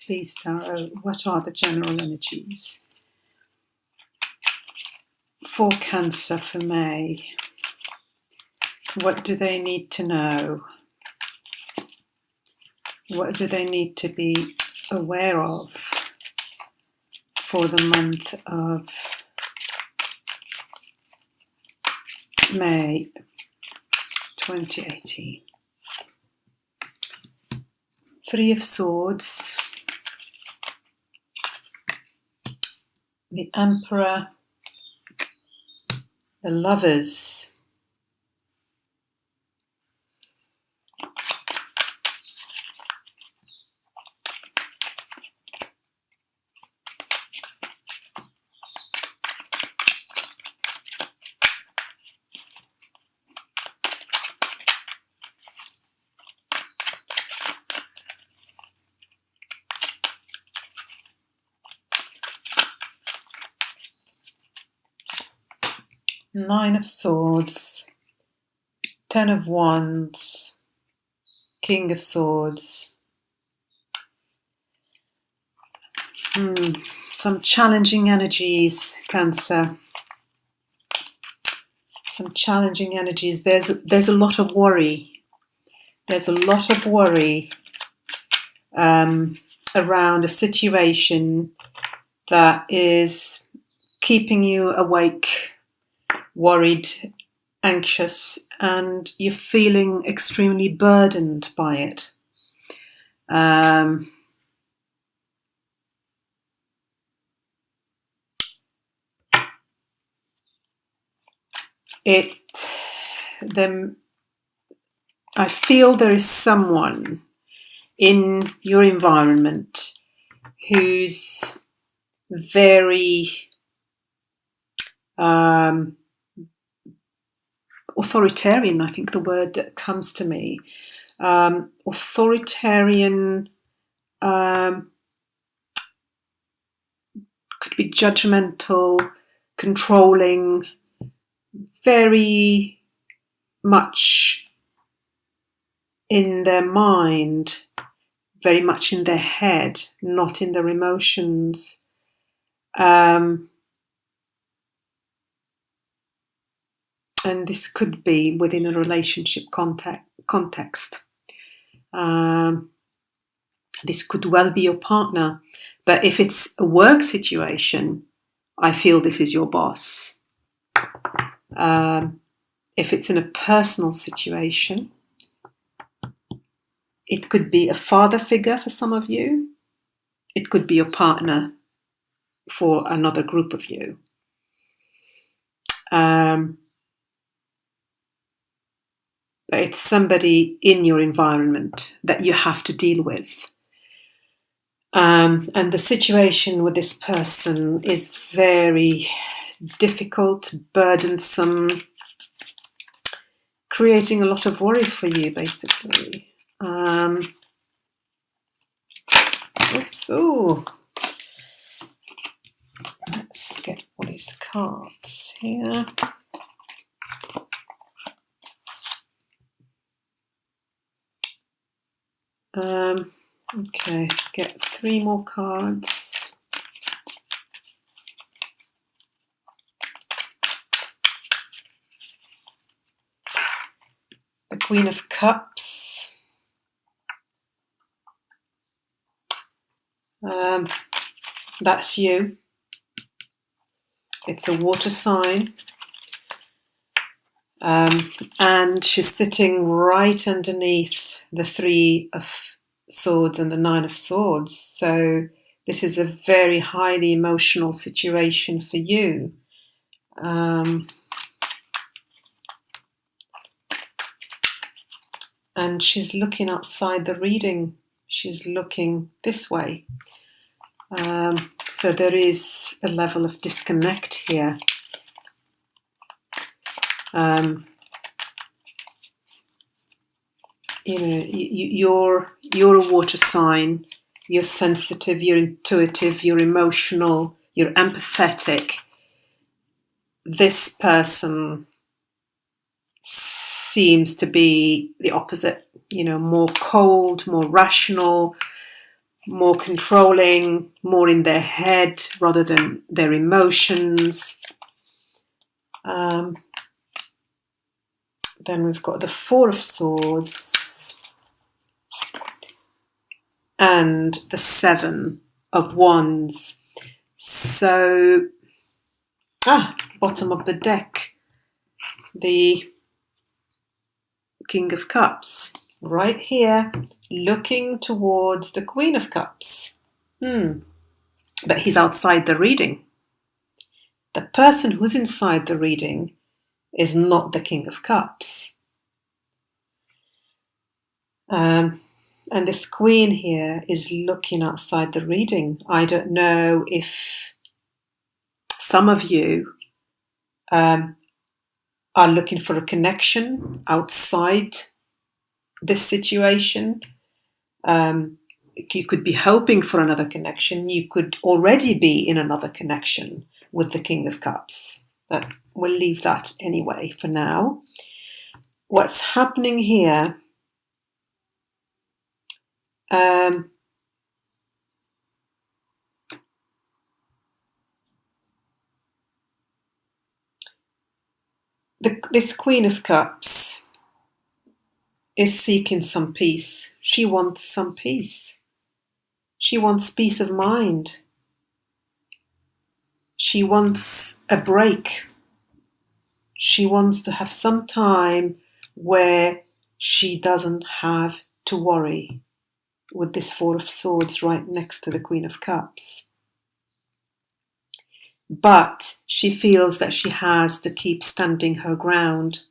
Please, Tarot, what are the general energies for Cancer for May? What do they need to know? What do they need to be aware of for the month of May 2018? Three of Swords, the Emperor, the Lovers, Nine of Swords, Ten of Wands, King of Swords. Some challenging energies, Cancer. Some challenging energies. There's a lot of worry. There's a lot of worry around a situation that is keeping you awake, worried, anxious, and you're feeling extremely burdened by it. I feel there is someone in your environment who's very authoritarian, I think the word that comes to me. Authoritarian, could be judgmental, controlling, very much in their mind, very much in their head, not in their emotions. And this could be within a relationship context. This could well be your partner, but if it's a work situation, I feel this is your boss. If it's in a personal situation, it could be a father figure for some of you. It could be your partner for another group of you. It's somebody in your environment that you have to deal with. And the situation with this person is very difficult, burdensome, creating a lot of worry for you, basically. Let's get all these cards here. Okay, get 3 more cards. The Queen of Cups. That's you. It's a water sign. And she's sitting right underneath the 3 of Swords and the 9 of Swords. So this is a very highly emotional situation for you. And she's looking outside the reading. She's looking this way. So there is a level of disconnect here. You're a water sign. You're sensitive, you're intuitive, you're emotional, you're empathetic. This person seems to be the opposite, more cold, more rational, more controlling, more in their head rather than their emotions. Then we've got the Four of Swords and the Seven of Wands. So, bottom of the deck, the King of Cups, right here, looking towards the Queen of Cups. But he's outside the reading. The person who's inside the reading is not the King of Cups. And this Queen here is looking outside the reading. I don't know if some of you are looking for a connection outside this situation. You could be hoping for another connection. You could already be in another connection with the King of Cups. But we'll leave that anyway for now. What's happening here? This Queen of Cups is seeking some peace. She wants some peace. She wants peace of mind. She wants a break. She wants to have some time where she doesn't have to worry, with this Four of Swords right next to the Queen of Cups. But she feels that she has to keep standing her ground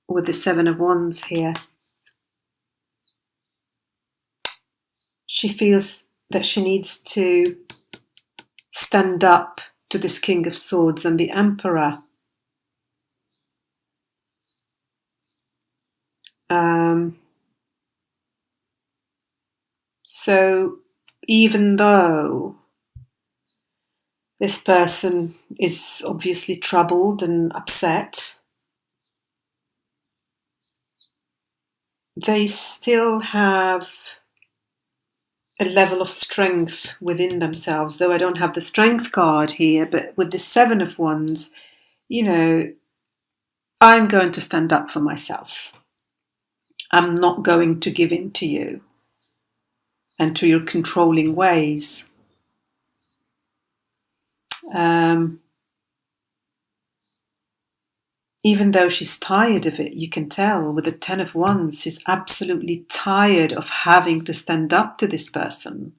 with the Seven of Wands here. She feels that she needs to stand up to this King of Swords and the Emperor. So even though this person is obviously troubled and upset, they still have a level of strength within themselves. Though I don't have the Strength card here, but with the Seven of Wands, I'm going to stand up for myself. I'm not going to give in to you and to your controlling ways. Even though she's tired of it, you can tell with the Ten of Wands, she's absolutely tired of having to stand up to this person.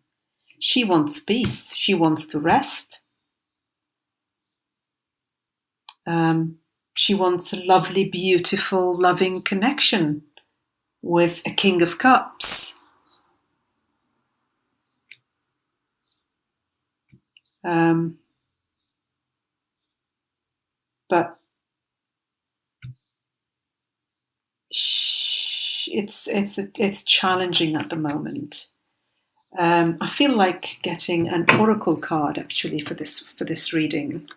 She wants peace. She wants to rest. She wants a lovely, beautiful, loving connection with a King of Cups. But it's challenging at the moment. I feel like getting an oracle card actually for this reading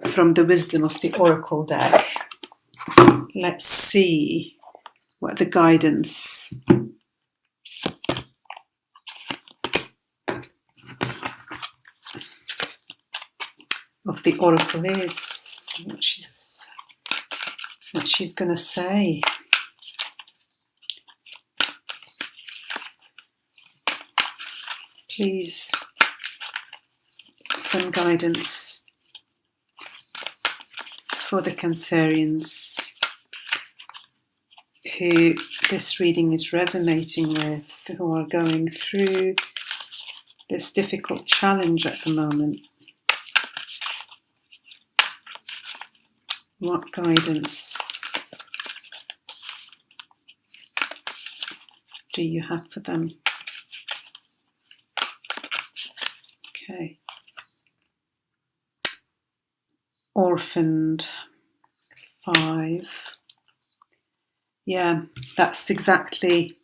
from the Wisdom of the Oracle deck. Let's see what the guidance of the Oracle is, what she's going to say. Please, some guidance for the Cancerians who this reading is resonating with, who are going through this difficult challenge at the moment. What guidance do you have for them? Okay. Orphaned, 5. Yeah, that's exactly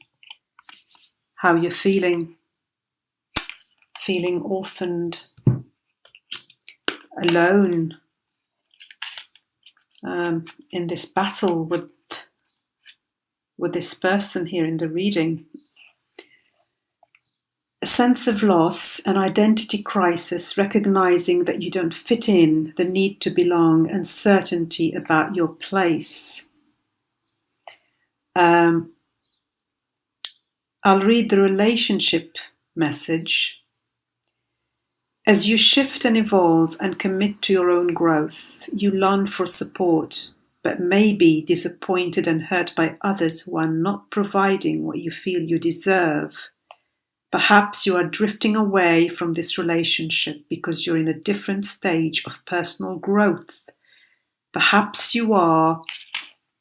how you're feeling. Feeling orphaned, alone, in this battle with with this person here in the reading. A sense of loss, an identity crisis, recognizing that you don't fit in, the need to belong, uncertainty about your place. I'll read the relationship message. As you shift and evolve and commit to your own growth, you long for support, but may be disappointed and hurt by others who are not providing what you feel you deserve. Perhaps you are drifting away from this relationship because you're in a different stage of personal growth. Perhaps you are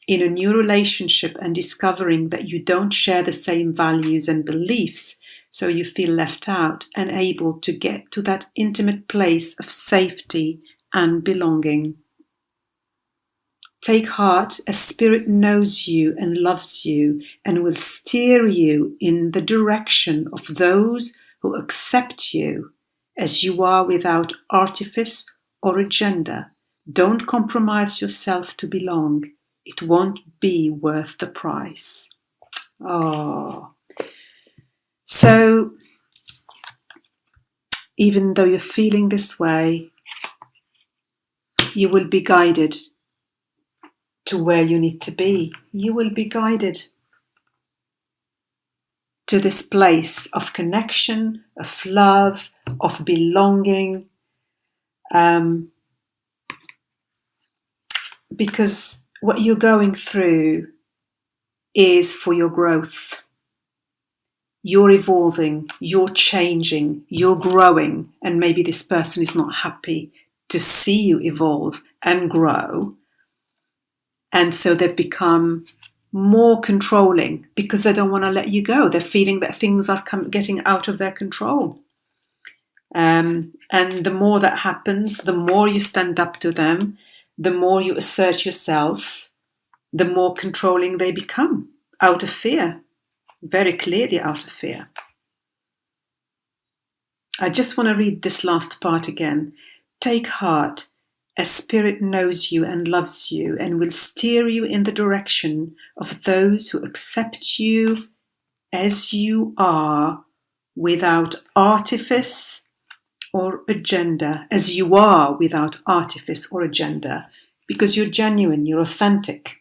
in a new relationship and discovering that you don't share the same values and beliefs, so you feel left out and able to get to that intimate place of safety and belonging. Take heart, as Spirit knows you and loves you and will steer you in the direction of those who accept you as you are without artifice or agenda. Don't compromise yourself to belong. It won't be worth the price. Oh. So, even though you're feeling this way, you will be guided to where you need to be. You will be guided to this place of connection, of love, of belonging, because what you're going through is for your growth. You're evolving, you're changing, you're growing, and maybe this person is not happy to see you evolve and grow. And so they've become more controlling because they don't want to let you go. They're feeling that things are getting out of their control. And the more that happens, the more you stand up to them, the more you assert yourself, the more controlling they become, out of fear, very clearly out of fear. I just want to read this last part again. Take heart, as Spirit knows you and loves you and will steer you in the direction of those who accept you as you are without artifice or agenda, as you are without artifice or agenda, because you're genuine, you're authentic.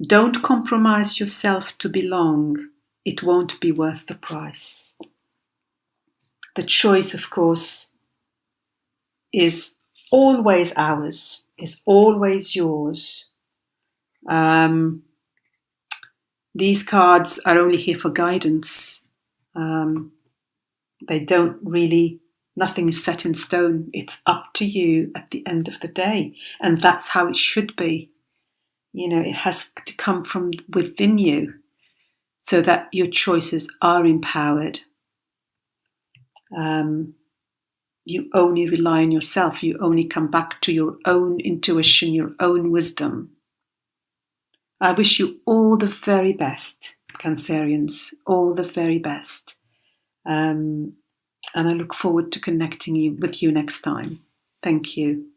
Don't compromise yourself to belong. It won't be worth the price. The choice, of course, is always ours, is always yours. These cards are only here for guidance. They don't really, nothing is set in stone. It's up to you at the end of the day. And that's how it should be. You know, it has to come from within you so that your choices are empowered. You only rely on yourself. You only come back to your own intuition, your own wisdom. I wish you all the very best, Cancerians, all the very best. And I look forward to connecting with you next time. Thank you.